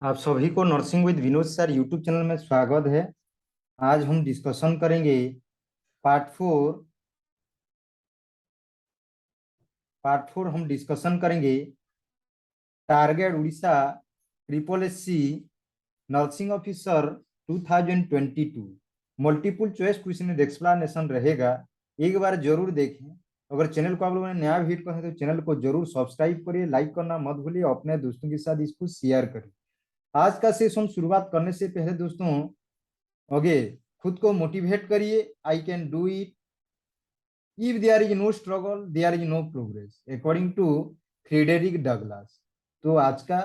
आप सभी को nursing with Vinod sir YouTube channel में स्वागत है। आज हम डिस्कशन करेंगे पार्ट 4। पार्ट 4 हम डिस्कशन करेंगे target Orissa triple SC nursing officer 2022 multiple choice question explanation रहेगा। एक बार जरूर देखें। अगर चैनल को आप लोगों ने नया विजिट कर है तो चैनल को जरूर सब्सक्राइब करिए, लाइक करना मत भूलिए, अपने दोस्तों के साथ इसको शेयर करिए। आज का सेशन शुरुआत करने से पहले दोस्तों ओके, खुद को मोटिवेट करिए। I can do it. If there is no struggle there is no progress, according to Frederick Douglass. तो आज का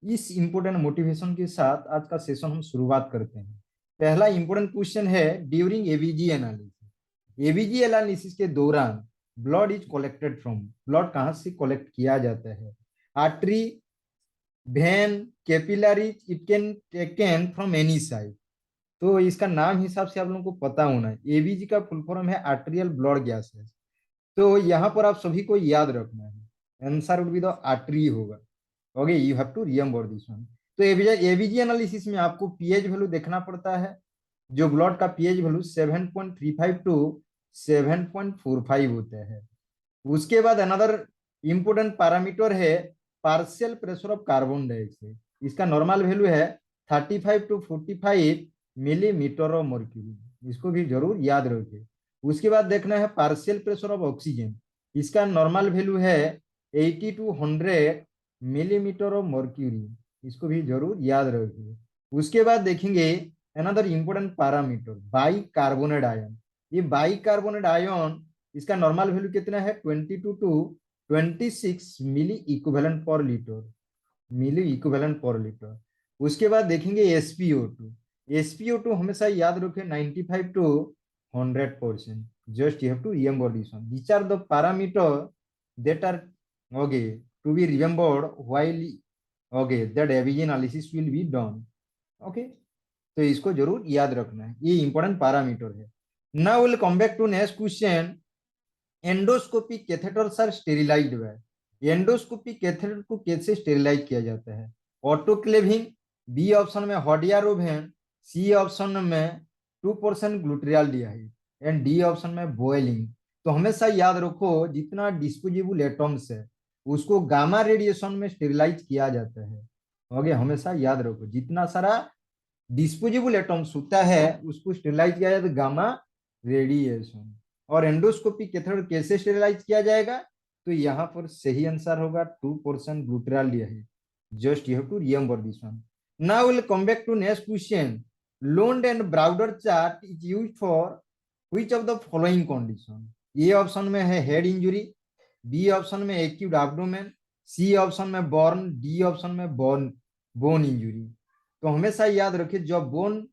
इस इंपोर्टेंट मोटिवेशन के साथ आज का सेशन हम शुरुआत करते हैं। पहला इंपोर्टेंट क्वेश्चन है, during ABG analysis, ABG analysis के दौरान blood is collected from, blood कहाँ से कलेक्ट किया जाता है? Artery, when, capillaries, it can taken from any side. तो इसका नाम हिसाब से आप लोगों को पता होना है। एबीजी का फुल फॉर्म है आर्टेरियल ब्लड गैसेस। तो यहाँ पर आप सभी को याद रखना है, answer would be the artery होगा। Okay, you have to remember this one. तो एबीजी एनालिसिस में आपको पीएच वैल्यू देखना पड़ता है। जो ब्लड का पीएच वैल्यू 7.35 टू 7.45 होता है। उसके बाद अनदर इंपोर्टेंट पैरामीटर है partial pressure of carbon dioxide. इसका नॉर्मल वैल्यू है 35 टू 45 मिलीमीटर ऑफ मर्क्यूरी। इसको भी जरूर याद रखिए। उसके बाद देखना है पार्शियल प्रेशर ऑफ ऑक्सीजन। इसका नॉर्मल वैल्यू है 80 टू 100 मिलीमीटर ऑफ मर्क्यूरी। इसको भी जरूर याद रखिए। उसके बाद देखेंगे another important parameter bicarbonate ion. ये बाइकार्बोनेट आयन, इसका नॉर्मल वैल्यू कितना है? 22 to 26 milli equivalent per litre, milli equivalent per litre. उसके बाद देखेंगे एसपीओ2। एसपीओ2 हमेशा याद रखें 95 to 100%। Just you have to remember this one. These are the parameter that are okay to be remembered while okay that ABG analysis will be done. Okay, तो इसको जरूर याद रखना है, ये इंपॉर्टेंट पैरामीटर है। Now will come back to next question. Endoscopic catheters are sterilised by. Endoscopic catheter को कैसे स्टेरिलाइज किया जाता है? ऑटोक्लेविंग, बी ऑप्शन में hot air oven, C option में 2% ग्लूटाल्डिहाइड एंड डी ऑप्शन में बॉइलिंग। तो हमेशा याद रखो जितना डिस्पोजेबल एटम्स है उसको गामा रेडिएशन में स्टेरिलाइज किया जाता है। ओके, हमेशा याद रखो जितना सारा डिस्पोजेबल एटम्स होता है उसको स्टेरिलाइज किया जाता है गामा रेडिएशन। और एंडोस्कोपिक कैथेटर कैसे स्टेरिलाइज किया जाएगा? तो यहाँ पर सही आंसर होगा 2% glutaldehyde. Just you have to remember this one. Now will come back to next question. Lund and Browder chart is used for which of the following condition? A option में है head injury, B option में acute abdomen, C option में burn, D option में bone injury. तो हमेशा याद रखिए जब बोन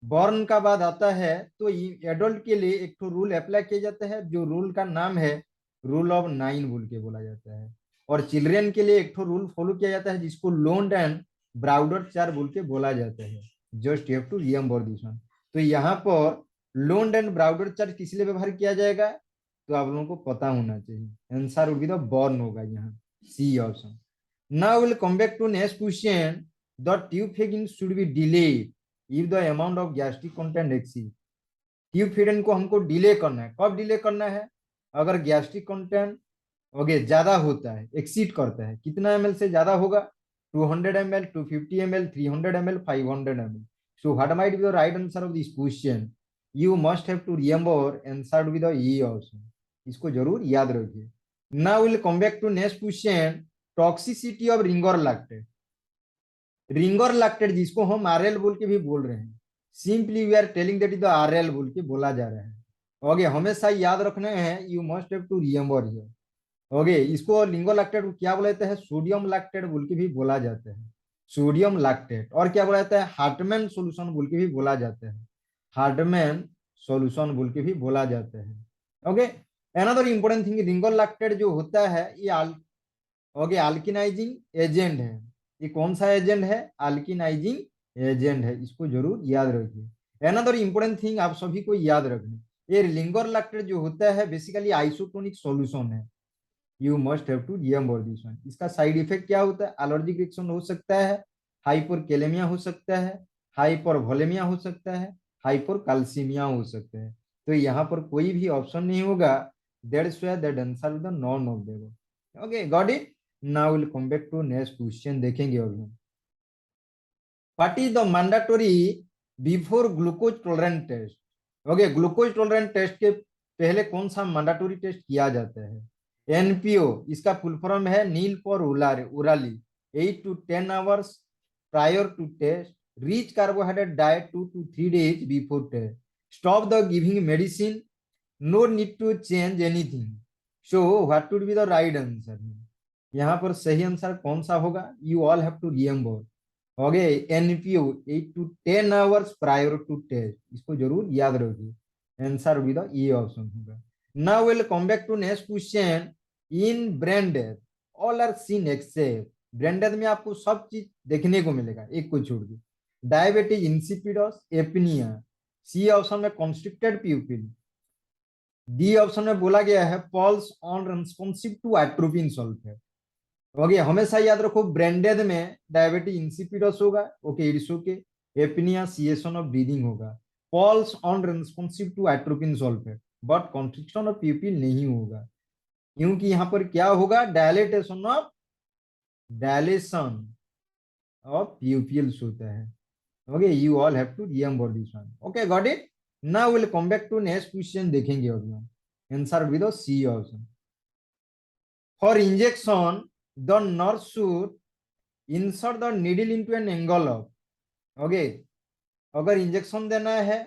बॉर्न का बाद आता है तो एडल्ट के लिए एक तो रूल अप्लाई किया जाता है, जो रूल का नाम है रूल ऑफ 9 बोल के बोला जाता है। और चिल्ड्रन के लिए एक तो रूल फॉलो किया जाता है जिसको लोन्ड एंड ब्राउडर चार बोल के बोला जाता है। Just you have to remember this one. तो यहाँ पर लोन्ड एंड ब्राउडर चार किस लिए व्यवहार किया जाएगा? तो आप लोगों को पता होना चाहिए, answer would be the born होगा यहाँ, C option. Now will come back to next question. The tube feeding should be delayed if the amount of gastric content exceed. Tube feeding को हमको डिले करना है। कब डिले करना है? अगर गैस्ट्रिक कंटेंट ओके ज्यादा होता है, एक्सीड करता है, कितना एमएल से ज्यादा होगा? 200 ml, 250 ml, 300 ml, 500 ml। So what might be the right answer of this question? You must have to remember answer with the E option। इसको जरूर याद रखिए। Now we'll come back to next question। Toxicity of ringer lactate। Ringer lactate जिसको हम RL बोल के भी बोल रहे हैं, simply we are telling that is the RL बोल के बोला जा रहा है। ओके, हमेशा याद रखना है, you must have to remember here. Okay, इसको लिंगो लैक्टेट को क्या बोला जाता है? सोडियम लैक्टेट बोल के भी बोला जाता है, सोडियम लैक्टेट। और क्या बोला जाता है? हार्टमैन सॉल्यूशन बोल के भी बोला जाता है, हार्टमैन सॉल्यूशन बोल के भी बोला जाता है। Okay, another important thing, Ringer lactate जो होता है ये ओके अल्किनाइजिंग एजेंट है। ये कौन सा एजेंट है? अल्किनाइजिंग एजेंट है, इसको जरूर याद रखिए। अनदर इंपॉर्टेंट थिंग आप सभी को याद रखना, ये लिंगर लैक्टेट जो होता है बेसिकली आइसोटोनिक सॉल्यूशन है। You must have to remember this one. इसका साइड इफेक्ट क्या होता है? एलर्जिक रिएक्शन हो सकता है, हाइपरकेलेमिया हो सकता है, हाइपरवोलेमिया हो सकता है, हाइपरकाल्सीमिया हो सकता है। तो यहाँ पर कोई भी ऑप्शन नहीं होगा। That's why that answer is the none of them. Okay, got it. Now will come back to next question, देखेंगे अभी हम। What is the mandatory before glucose tolerant test? Okay, glucose tolerant test के पहले कौन सा mandatory test किया जाता है? एनपीओ, इसका फुल फॉर्म है nil per orally, 8 to 10 hours prior to test, rich carbohydrate diet 2 to 3 days before test, stop the giving medicine, no need to change anything. So what would be the right answer? यहाँ पर सही answer कौन सा होगा? You all have to remember. Okay, NPO 8 to 10 hours prior to test, इसको जरूर याद रखिए। आंसर भी द ये ऑप्शन होगा। Now will come back to next question. In brain death all are seen except, brain death में आपको सब चीज देखने को मिलेगा, एक को छोड़ के। Diabetes insipidus, apnoea, C option में कॉन्स्ट्रिक्टेड प्यूपिल, डी ऑप्शन में बोला गया है pulse on responsive to atropine sulphate. Okay, हमेशा याद रखो ब्रेंडेड में डायबिटीज इंसिपिडस होगा, okay it's okay, apnoea cessation of breathing होगा, pulse on responsive to atropine sulphate, but constriction of pupil नहीं होगा, क्योंकि यहाँ पर क्या होगा? डायलेशन ऑफ प्यूपिल्स होता है। Okay, you all have to remember this one. Okay, got it. Now will come back to next question, देखेंगे अभी हम। Answer with C option. For injection the nurse should insert the needle into an angle. Okay, अगर injection देना है,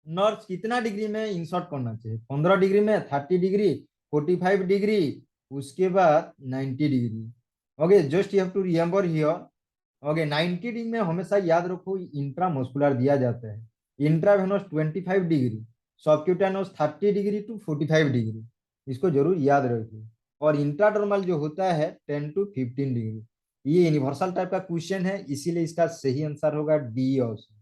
nurse कितना degree में insert करना चाहिए? 15 डिग्री में, 30 डिग्री, 45 डिग्री, उसके बाद 90 degree. Okay, just you have to remember here. Okay, 90 degree में हमेशा याद रखो इंट्रामस्कुलर दिया जाता है, intravenous 25 degree, subcutaneous 30 degree to 45 degree, इसको जरूर याद रखिए। और इंट्राडर्मल जो होता है 10 to 15 डिग्री। ये यूनिवर्सल टाइप का क्वेश्चन है, इसीलिए इसका सही आंसर होगा डी ऑप्शन।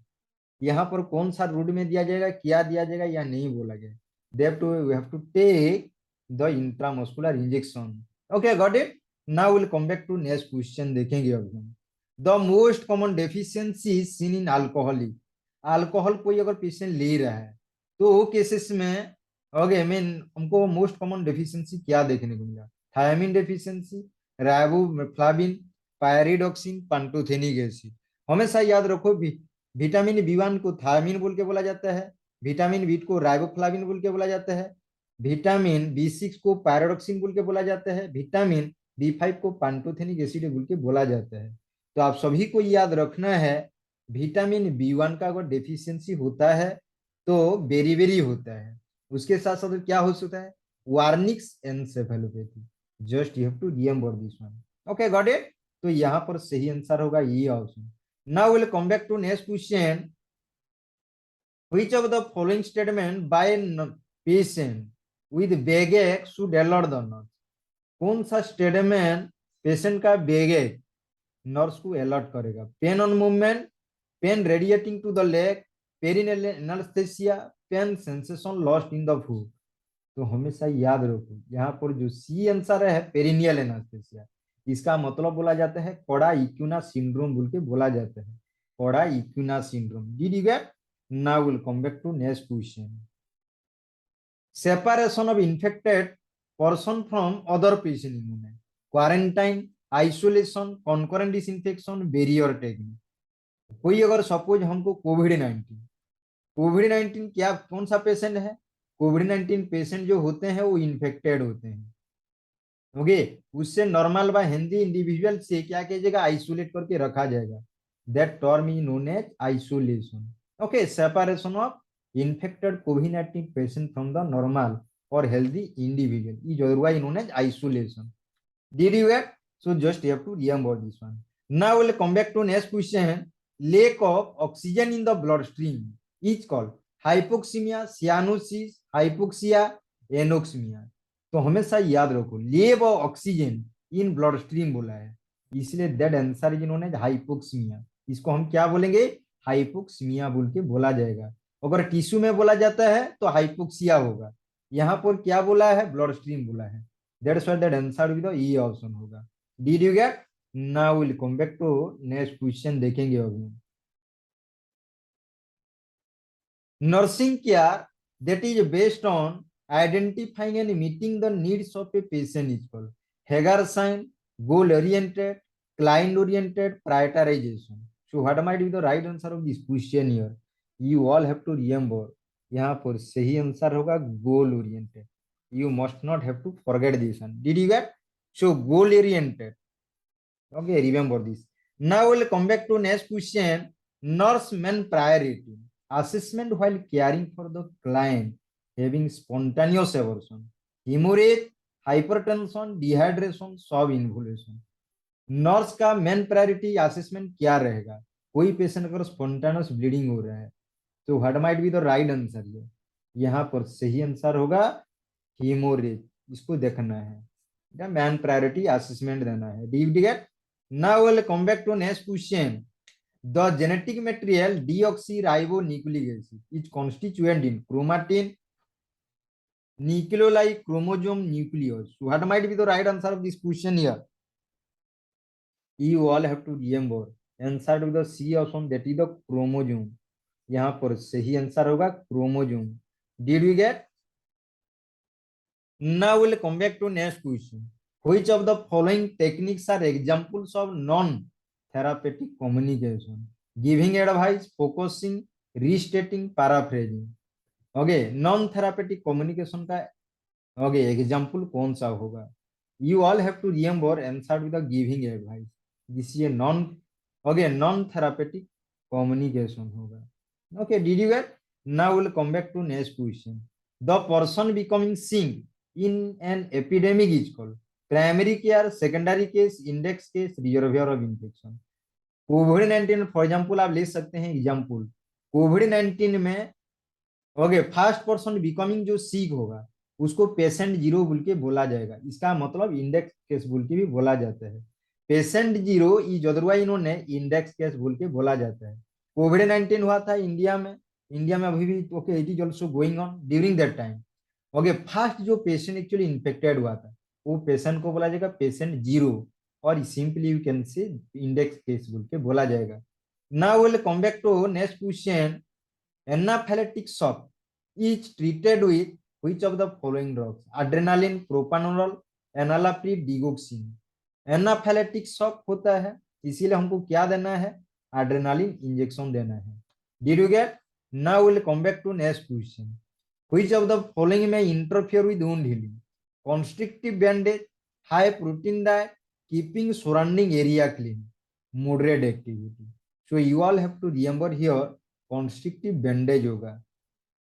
यहाँ पर कौन सा रूट में दिया जाएगा, क्या दिया जाएगा, या नहीं बोला गया। We have to take the intramuscular injection. Okay, got it. Now will come back to next question, देखेंगे अभी हम। The most common deficiency seen in alcoholic, alcohol कोई अगर पेशेंट ले रहा है तो वो केसेस में, ओके मीन हमको मोस्ट कॉमन डेफिशिएंसी क्या देखने को मिला? Thiamine deficiency, riboflavin, pyridoxine, pantothenic acid. हमेशा याद रखो विटामिन बी1 को थायमिन बोल के बोला जाता है, विटामिन बी को राइबोफ्लाविन बोल के बोला जाता है, विटामिन बी6 को पायरिडॉक्सिन बोल के बोला जाता है, विटामिन बी5 को पांटोथेनिक एसिड बोल के बोला जाता है। तो आप सभी को याद रखना है, विटामिन बी1 का अगर डेफिशिएंसी होता है तो बेरी होता है, उसके साथ साथ क्या हो सकता है? Wernicke's encephalopathy. Just you have to remember this one. Okay, got it. तो यहाँ पर सही आंसर होगा ये option. Now will come back to next question. Which of the following statement by patient with backache should alert the nurse? कौन सा statement patient का backache nurse को अलर्ट करेगा? Pain on movement, pain radiating to the leg, perineal anaesthesia, pain sensation lost in the food. तो हमेशा याद रखो, यहाँ पर जो सी आंसर है पेरिनियल एनास्थेसिया, इसका मतलब बोला जाता है कोड़ा इक्विना सिंड्रोम बोल के बोला जाता है, cauda equina syndrome. Did you get? Now will come back to next question. Separation of infected person from other patient immune, quarantine, isolation, concurrent disinfection, barrier technique. कोई अगर सपोज हमको Covid 19 क्या कौन सा पेशेंट है? कोविड 19 पेशेंट जो होते हैं वो इन्फेक्टेड होते हैं। ओके, उससे नॉर्मल व हेल्दी इंडिविजुअल से क्या कीजिएगा? आइसोलेट करके रखा जाएगा। That term is known as isolation. Okay, separation of infected COVID 19 patient from the normal और healthy individual is otherwise known as isolation. Did you get? So just you have to remember this one. Now we'll come back to next question. Lack of oxygen in the bloodstream is called hypoxemia, cyanosis, hypoxia, anoxemia. तो हमेशा याद रखो lack of oxygen in blood stream बोला है, इसलिए that answer is known as hypoxaemia. इसको हम क्या बोलेंगे? हाइपोक्सीमिया बोल के बोला जाएगा। अगर टिश्यू में बोला जाता है तो हाइपोक्सिया होगा, यहाँ पर क्या बोला है? ब्लड स्ट्रीम बोला है। That's why that answer will be the E option होगा। Did you get? Now will come back to next question देखेंगे अभी। Nursing care that is based on identifying and meeting the needs of a patient is called Hagar sign, goal oriented, client oriented, prioritization. So what might be the right answer of this question here? You all have to remember. यहाँ पर सही answer होगा goal oriented. You must not have to forget this one. Did you get? So goal oriented. Okay, remember this. Now we'll come back to next question. Nurse main priority. Assessment while caring for the client having spontaneous abortion, hemorrhage, hypertension, dehydration, subinvolution. Nurse का main priority assessment क्या रहेगा? कोई patient अगर spontaneous bleeding हो रहा है तो what might be the right answer? ये यहाँ पर सही आंसर होगा हीमोरेज. इसको देखना है, मैन प्रायोरिटी असेसमेंट देना है. Did get. Now will come back to next question. The genetic material deoxyribonucleic acid is constituent in chromatin, nucleoli, chromosome, nucleus. So what might be the right answer of this question here? You all have to remember answer to the C option, that is the chromosome. यहाँ पर सही answer होगा chromosome. Did we get? Now we'll come back to next question. Which of the following techniques are examples of non-therapeutic communication? Giving advice, focusing, restating, paraphrasing. Okay, non therapeutic communication का okay example कौन सा होगा? You all have to remember answer with the giving advice. This is non therapeutic communication होगा. Okay, did you get? Now will come back to next question. The person becoming sick in an epidemic is called primary care, secondary case, index case, reservoir of infection. कोविड-19 for example आप ले सकते हैं example. कोविड-19 में okay first person becoming जो seek होगा उसको पेशेंट जीरो बोल के बोला जाएगा. इसका मतलब इंडेक्स केस बोल के भी बोला जाता है. Patient zero is otherwise known है इंडेक्स केस बोल के बोला जाता है. कोविड-19 हुआ था इंडिया में अभी भी. Okay, it is also going on during that time. Okay, first जो पेशेंट एक्चुअली इन्फेक्टेड हुआ था वो पेशेंट को बोला जाएगा पेशेंट जीरो, और simply you can say index case बोल के बोला जाएगा. Now will come back to next question. Anaphylactic shock is treated with which of the following drugs? Adrenaline, propranolol, enalapril, digoxin. Anaphylactic shock होता है, इसीलिए हमको क्या देना है? एड्रेनालिन इंजेक्शन देना है. Did you get? Now we'll come back to next question. Which of the following may interfere with wound healing? Constrictive bandage, high protein diet, keeping surrounding area clean, moderate activity. So you all have to remember here constrictive bandage होगा.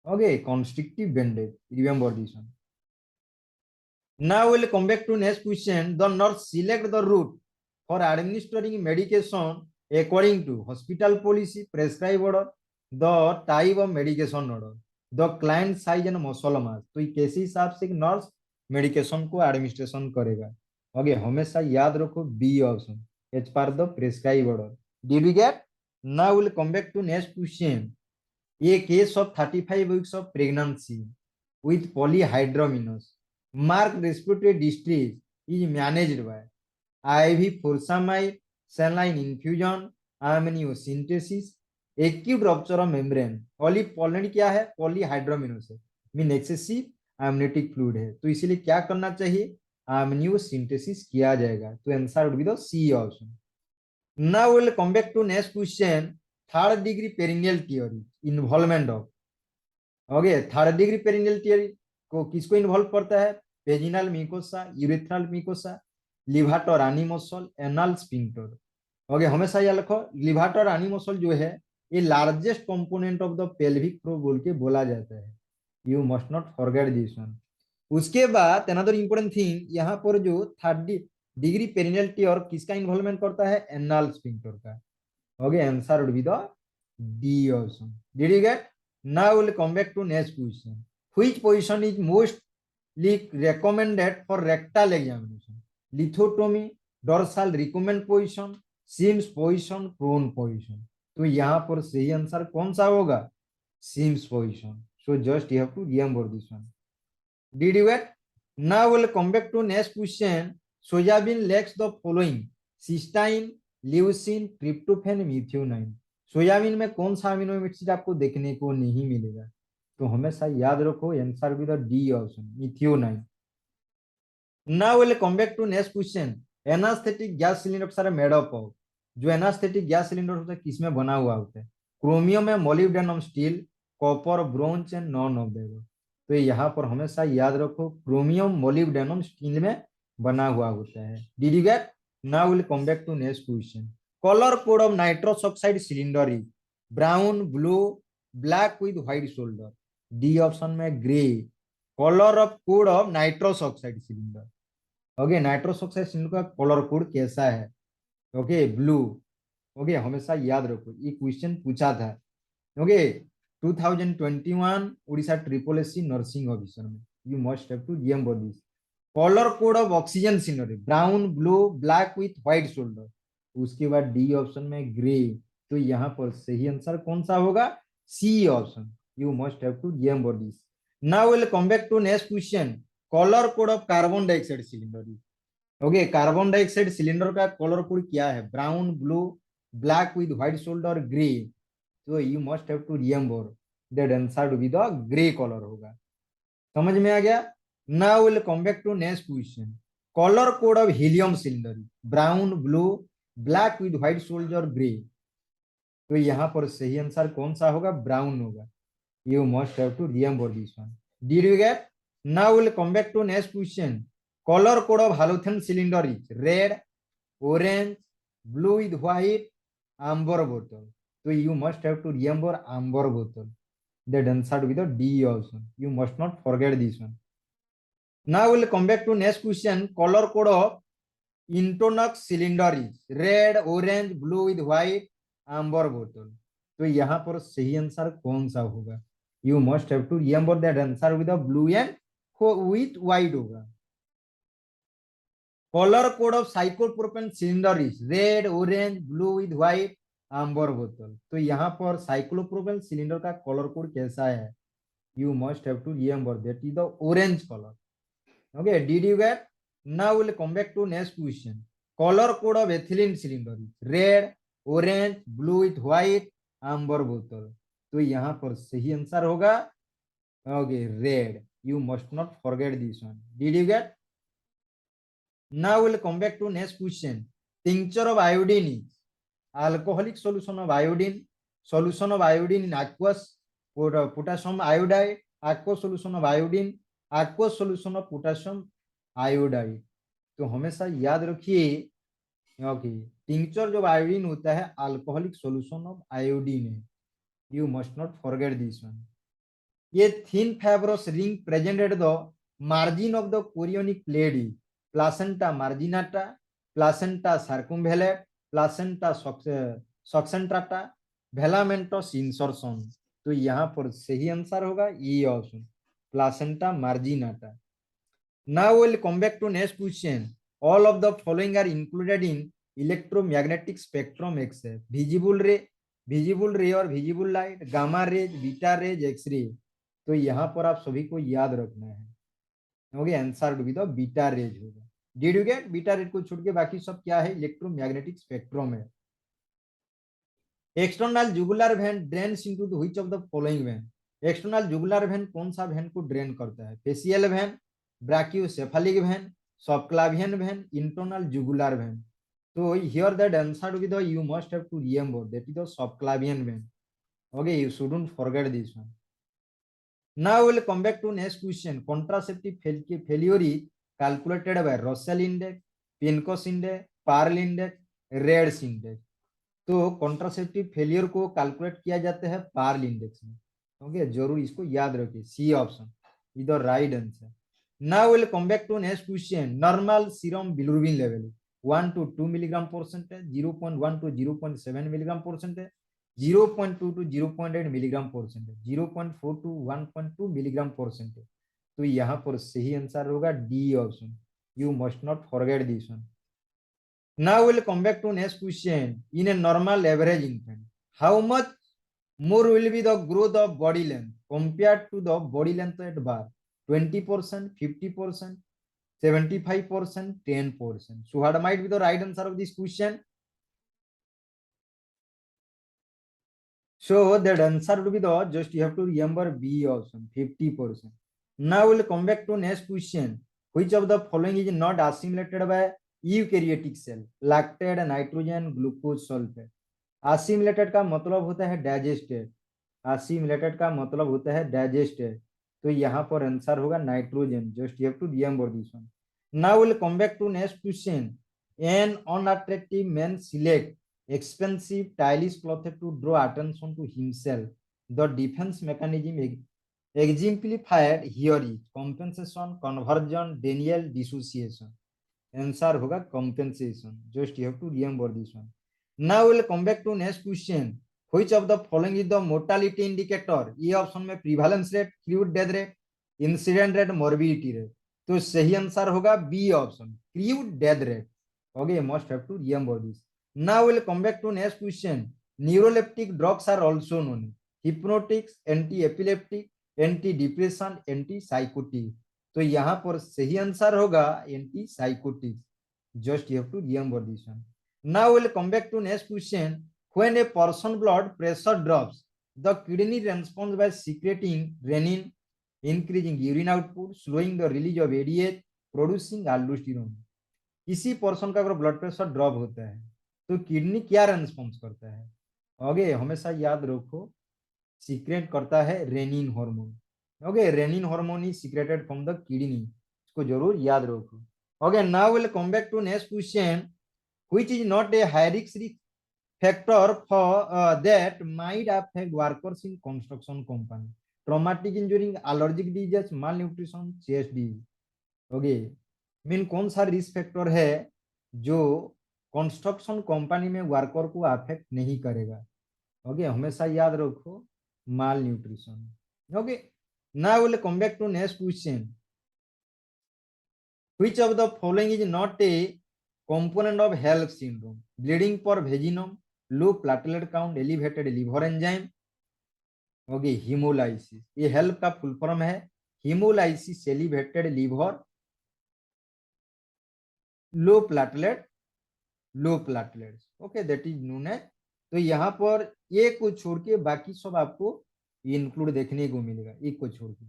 Okay, constrictive bandage, remember this one. Now we'll come back to next question. The nurse select the route for administering medication according to hospital policy, prescribe order, the type of medication order, the client size and muscle mass. तो कैसे हिसाब से nurse medication को administration करेगा? Okay, हमेशा याद रखो B option, as per the prescribe order. Did we get? Now we'll come back to next question. A case of 35 weeks of pregnancy with polyhydramnios, marked respiratory distress is managed by IV furosemide, saline infusion, amniocentesis, acute rupture of membrane. Poly क्या है? पॉलीहाइड्रोमिनोस है, mean excessive amniotic fluid है, तो इसीलिए क्या करना चाहिए? amniocentesis किया जाएगा. तो answer would be the C option. Now we'll come back to next question. Third degree perineal theory, involvement of. Okay, third degree perineal theory को किसको इन्वॉल्व करता है? Vaginal mucosa, urethral mucosa, levator ani muscle, anal sphincter. Okay, हमेशा याद रखो levator ani muscle जो है ये largest component of the pelvic floor बोल के बोला जाता है. You must not forget this one. उसके बाद अनदर इंपॉर्टेंट थिंग, यहाँ पर जो थर्ड डिग्री पेरिनियल टियर किसका इन्वॉल्वमेंट करता है? एनल स्फिंक्टर का. Okay, answer would be the D option. Did you gate? Now we'll come back to next question. Which position is mostly recommended for rectal examination? Lithotomy, dorsal recumbent position, Sims position, prone position. तो यहाँ पर सही answer कौन सा होगा? Sims position. So just you have to remember this one. Did you get? Now we'll come back to next question. Soybean lacks the following cysteine, leucine, tryptophan, methionine. Soybean में कौन सा अमीनो एसिड आपको देखने को नहीं मिलेगा? तो हमेशा याद रखो, answer with D option, methionine. Now will come back to next question. Anaesthetic gas cylinder सारे मेड अप ऑफ। जो एनास्थेटिक गैस सिलेंडर होता है किसमें बना हुआ होता है? क्रोमियम में, molybdenum, steel, copper, bronze and none of them. तो यहाँ पर हमेशा याद रखो, क्रोमियम, मोलिब्डेनम, स्टील में बना हुआ होता है। Did you get? Now will come back to next question. Colour code of nitrous oxide cylinder is brown, blue, black with white shoulder. D option में grey. Colour of code of nitrous oxide cylinder. Okay, nitrous oxide cylinder का colour code कैसा है? Okay, blue. Okay, हमेशा याद रखो, ये question पूछा था। Okay, 2021 Orissa triple SC nursing officer में। You must have to remember this. Colour code of oxygen cylinder brown, blue, black with white shoulder. उसके बाद डी ऑप्शन में ग्रे। तो यहाँ पर सही आंसर कौन सा होगा? C option. You must have to remember this. Now will come back to next question. Colour code of carbon dioxide cylinder. Okay, carbon dioxide cylinder का कलर कोड क्या है? Brown, blue, black with white shoulder, grey. तो you must have to remember that answer to be the grey colour होगा। समझ में आ गया? Now will come back to next question. Colour code of helium cylinder brown, blue, black with white shoulder, grey. तो यहाँ पर सही answer कौन सा होगा? ब्राउन होगा। You must have to remember this one. Did you get? Now will come back to next question. Colour code of halogen cylinder is red, orange, blue with white, amber बोतल। तो you must have to remember amber बोतल। That answer to be the D option. You must not forget this one. Now we'll come back to next question. Color code of Intonox cylinder is red, orange, blue with white, amber bottle. तो यहाँ पर सही answer कौन सा होगा? You must have to remember that answer with the blue and with white होगा। Color code of cyclopropane cylinder is red, orange, blue with white, amber bottle. तो यहाँ पर साइक्लोप्रोपेन सिलेंडर का कलर कोड कैसा है? You must have to remember that is the orange color. Okay, did you get? Now we'll come back to next question. Color code of ethylene cylinder is red, orange, blue with white, amber bottle. तो यहाँ पर सही answer होगा okay, red. You must not forget this one. Did you get? Now we'll come back to next question. Tincture of iodine is alcoholic solution of iodine, solution of iodine in aqueous, potassium iodide, aqueous solution of iodine, aqueous solution of potassium iodide। तो हमेशा याद रखिए, okay, tincture जो iodine होता है alcoholic solution of iodine है। You must not forget this one. ये thin fibrous ring present at the margin of the chorionic plate is placenta marginata, placenta circumvallate, placenta succenturiata, velamentous insertion. तो यहाँ पर सही answer होगा ये option, placenta marginata. Now will come back to next question. All of the following are included in electromagnetic spectrum X-ray. Visible ray और visible light, gamma raise, beta rays, X-ray. तो यहाँ पर आप सभी को याद रखना है। Okay, answer to be the beta rays होगा। Did you get? Beta rays को छोड़ के बाकी सब क्या है? इलेक्ट्रोमैग्नेटिक स्पेक्ट्रम है। External jugular vein drains into the which of the following vein. External jugular vein कौन सा वेन को ड्रेन करता है? Facial vein, brachiocephalic vein, subclavian vein, internal jugular vein. तो here that answer to be the, you must have to remember that is the subclavian vein. Okay, you shouldn't forget this one. Now we'll come back to next question. Contraceptive failure is calculated by Russell index, Pincus index, Pearl index, Reed's index. तो contraceptive failure को calculate किया जाता है Paarl index में। Okay, जरूर इसको याद रखिए। C option is the right answer. Now will come back to next question. Normal serum bilirubin level 1 to 2 milligram percentage, 0.1 to 0.7 milligram percentage, 0.2 to 0.8 milligram percentage, 0.4 to 1.2 milligram percentage. तो यहाँ पर सही answer होगा D option. You must not forget this one. Now we'll come back to next question. In a normal average infant, how much more will be the growth of body length compared to the body length at birth? 20%, 50%, 75%, 10%. So what might be the right answer of this question? So that answer would be the, just you have to remember B option, 50%. Now we'll come back to next question. Which of the following is not assimilated by eukaryotic cell? Lactate, nitrogen, glucose, sulfate. Assimilated का मतलब होता है digested, assimilated का मतलब होता है digested, तो यहाँ पर आंसर होगा nitrogen. Just you have to remember this one. Now will come back to next question. An unattractive man select expensive stylish clothes to draw attention to himself. The defense mechanism exemplified here is compensation, conversion, denial, dissociation. Answer होगा compensation. Just you have to remember this one. Now we'll come back to next question. Which of the following is the mortality indicator? ये option में prevalence rate, crude death rate, incident rate, morbidity rate. तो सही answer होगा B option, crude death rate. Okay, must have to remember this. Now we'll come back to next question. Neuroleptic drugs are also known hypnotics, anti-epileptic, anti-depression, anti-psychotic. तो यहाँ पर सही answer होगा anti-psychotics. Just you have to remember this one. Now we'll come back to next question. When a person blood pressure drops, the kidney responds by secreting renin, increasing urine output, slowing the release of ADH, producing aldosterone. इसी person का अगर blood pressure drop होता है तो kidney क्या response करता है? Okay, हमेशा याद रखो, सीक्रेट करता है renin hormone. Okay, renin hormone is secreted from the kidney. इसको जरूर याद रखो. Okay, now will come back to next question. Which is not a high risk factor for that might affect workers in construction company? Traumatic injury, allergic disease, malnutrition, chest disease. Okay, mean कौन सा risk factor है जो construction company में worker को affect नहीं करेगा? Okay, हमेशा याद रखो माल nutrition. Okay, now will come back to next question. Which of the following is not a component of HELLP syndrome? Bleeding for vaginum, low platelet count, elevated liver enzyme. Okay, hemolysis. ये HELLP का full form है hemolysis, elevated liver, low platelets. Okay, that is known है. तो यहाँ पर एक को छोड़ के बाकी सब आपको इंक्लूड देखने को मिलेगा, एक को छोड़ के.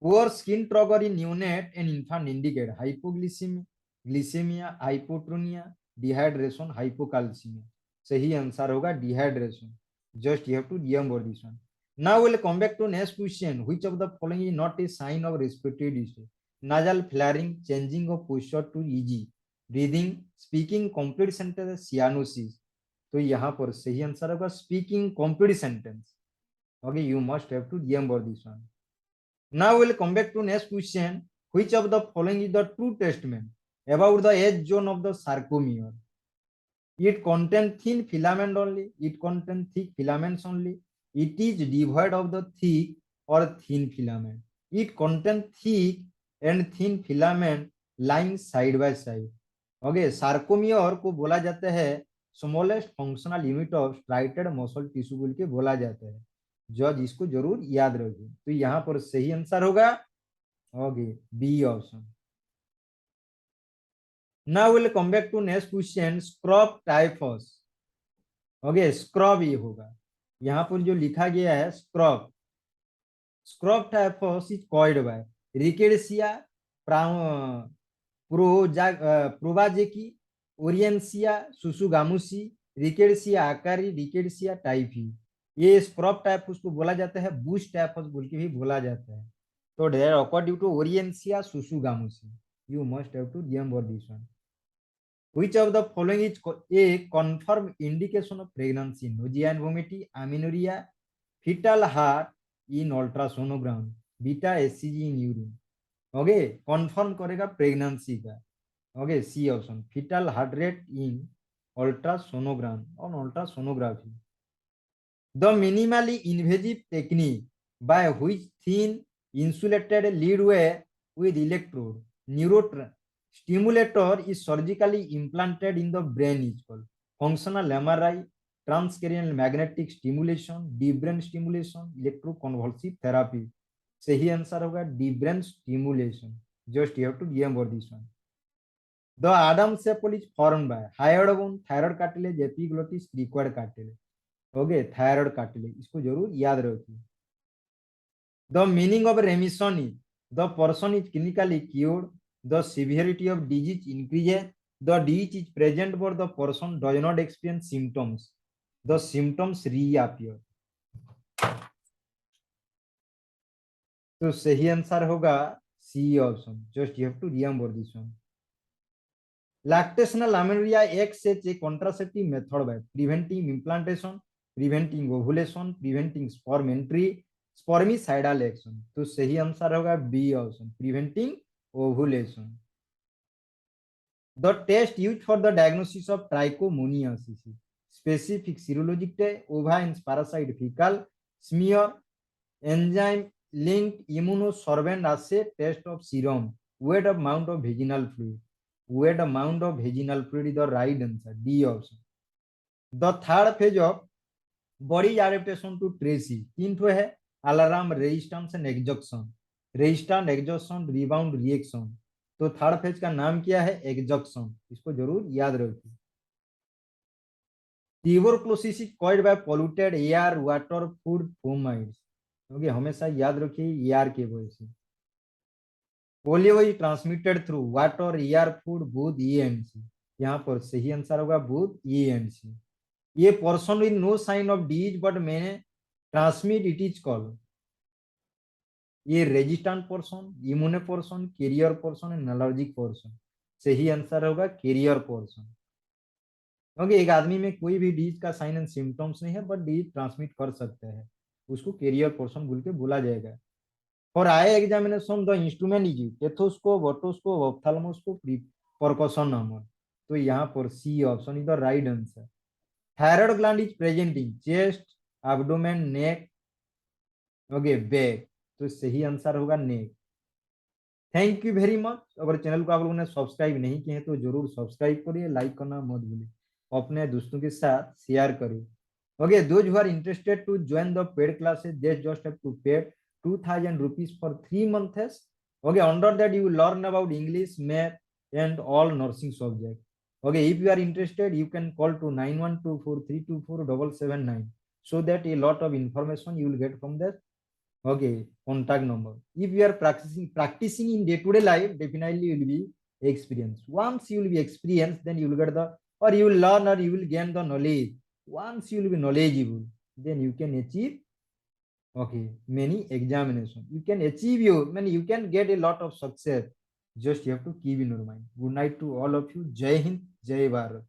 Poor skin turgor in neonate and infant indicate hypoglycaemia, glycaemia, hypotonia, dehydration, hypocalcaemia. सही आंसर होगा dehydration. Just you have to remember this one. Now will come back to next question. Which of the following is not a sign of respiratory disease? nasal flaring, changing of posture to easy, breathing, speaking complete sentence, cyanosis. तो यहाँ पर सही answer होगा speaking complete sentence. Okay, you must have to remember this one. Now we'll come back to next question. Which of the following is the true testament about the edge zone of the sarcomere? It contains thin filament only. It contains thick filaments only. It is devoid of the thick or thin filament. It contains thick and thin filament lying side by side. Okay, sarcomere को बोला जाता है smallest functional unit of striated muscle tissue बोल के बोला जाता है. जज इसको जरूर याद रखिए. तो यहाँ पर सही आंसर होगा okay B option. Now will come back to next question. Scrub typhus. Okay, scrub ये होगा. यहाँ पर जो लिखा गया है scrub, scrub typhus is called by Rickettsia prowazekii, Orientia tsutsugamushi, Rickettsia akari, Rickettsia typhi. ये स्क्रब टाइफस को बोला जाता है बुश टाइफस बोल के भी बोला जाता है. तो there according to Orientia tsutsugamushi. You must have to remember this one. Which of the following is a confirmed indication of pregnancy? Nausea and vomiting, amenorrhea, fetal heart in ultrasonogram, beta HCG in urine. Okay, confirm करेगा pregnancy का. Okay, C option fetal heart rate in ultrasonogram और ultrasonography. The minimally invasive technique by which thin insulated lead wire with electrode neurostimulator is surgically implanted in the brain is called functional MRI, transcranial magnetic stimulation, deep brain stimulation, electroconvulsive therapy. सही answer होगा deep brain stimulation. Just you have to remember this one. The Adam's apple is formed by hyoid bone, thyroid cartilage, epiglottis, cricoid cartilage. Okay, thyroid cartilage. इसको जरूर याद रखिए. The meaning of remission is the person is clinically cured, the severity of disease increases, the disease is present but the person does not experience symptoms. The symptoms reappear. तो सही answer होगा C option. Just you have to remember this one. Lactational amenorrhea acts as a contraceptive method by preventing implantation, preventing ovulation, preventing sperm entry, spermicidal action. तो सही answer होगा B option, preventing ovulation. The test used for the diagnosis of trichomoniasis is specific serologic test, ovine parasite fecal, smear, enzyme linked immunosorbent assay, test of serum, weight of amount of vaginal fluid. Weight amount of vaginal fluid is the right answer, D option. The third phase of body adaptation to tracy तीन ठो है, alarm, resistance and exhaustion. Resistance, exhaustion, rebound, reaction. तो third phase का नाम क्या है? Exhaustion. इसको जरूर याद रखिए. Tuberculosis is caused by polluted air, water, food, fomites. Okay, हमेशा याद रखिए एयर के वजह से. Polio is transmitted through water, air, food, both A and C. यहाँ पर सही आंसर होगा बोथ ए एंड सी. ये person with no sign of disease but मैंने ट्रांसमिट इट इज कॉल्ड. ये resistant person, immune person, carrier person and allergic person. सही answer होगा carrier person. क्योंकि एक आदमी में कोई भी डिजीज का साइन एंड सिम्टम्स नहीं है बट डिजीज ट्रांसमिट कर सकते हैं, उसको कैरियर पर्सन बोल के बोला जाएगा. For eye examination the instrument is stethoscope, otoscope, ophthalmoscope, percussion number. तो यहाँ पर C option is the right answer. Thyroid gland is present in chest, abdomen, neck, okay, back. तो सही आंसर होगा neck. Thank you very much. अगर channel को आप लोगों ने सब्सक्राइब नहीं किए हैं तो जरूर सब्सक्राइब करिए, लाइक करना मत भूलिए, अपने दोस्तों के साथ शेयर करिए. Okay, those who are interested to join the paid classes they just have to pay 2000 rupees for 3 months. Okay, under that you will learn about English, math and all nursing subject. Okay, if you are interested you can call to 9124324779 so that a lot of information you will get from that. Okay, contact number. If you are practicing in day-to-day life, definitely you will be experienced. Once you will be experienced, then you will get the, or you will learn, or you will gain the knowledge. Once you will be knowledgeable, then you can achieve, okay, many examination. You can achieve you can get a lot of success. Just you have to keep in your mind. Good night to all of you. Jai Hind, Jai Bharat.